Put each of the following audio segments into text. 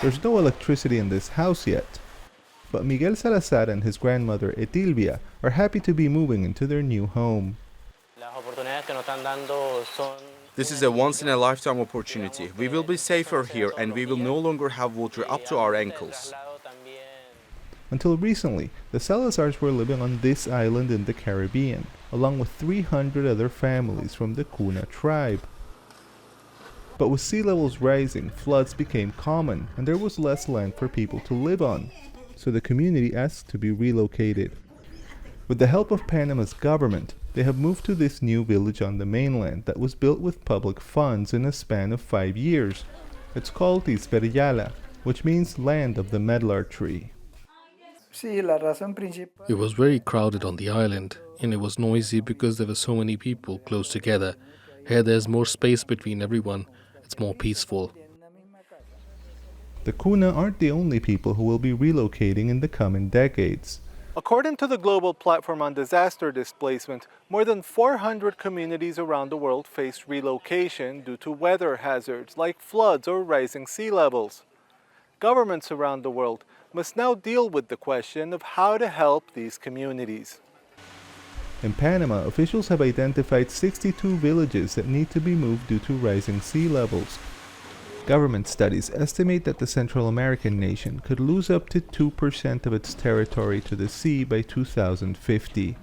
There's no electricity in this house yet, but Miguel Salazar and his grandmother Etilvia are happy to be moving into their new home. This is a once-in-a-lifetime opportunity. We will be safer here and we will no longer have water up to our ankles. Until recently, the Salazars were living on this island in the Caribbean, along with 300 other families from the Guna tribe. But with sea levels rising, floods became common and there was less land for people to live on, so the community asked to be relocated. With the help of Panama's government, they have moved to this new village on the mainland that was built with public funds in a span of 5 years. It's called Isberiala, which means land of the medlar tree. It was very crowded on the island, and it was noisy because there were so many people close together. Here there's more space between everyone. It's more peaceful. The Guna aren't the only people who will be relocating in the coming decades. According to the Global Platform on Disaster Displacement, more than 400 communities around the world face relocation due to weather hazards like floods or rising sea levels. Governments around the world must now deal with the question of how to help these communities. In Panama, officials have identified 62 villages that need to be moved due to rising sea levels. Government studies estimate that the Central American nation could lose up to 2% of its territory to the sea by 2050.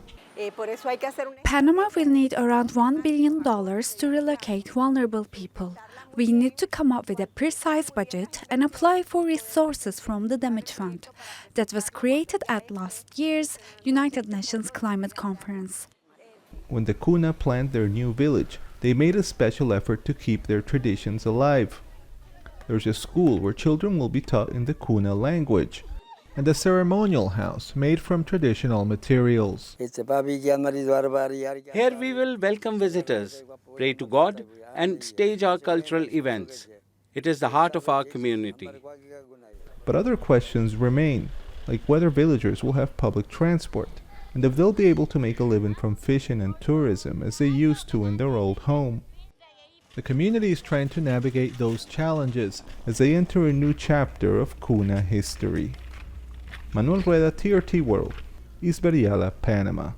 Panama will need around $1 billion to relocate vulnerable people. We need to come up with a precise budget and apply for resources from the Damage Fund that was created at last year's United Nations Climate Conference. When the Guna planned their new village, they made a special effort to keep their traditions alive. There's a school where children will be taught in the Guna language, and a ceremonial house made from traditional materials. Here we will welcome visitors, pray to God, and stage our cultural events. It is the heart of our community. But other questions remain, like whether villagers will have public transport, and if they'll be able to make a living from fishing and tourism as they used to in their old home. The community is trying to navigate those challenges as they enter a new chapter of Guna history. Manuel Rueda, TRT World, Isberiala, Panama.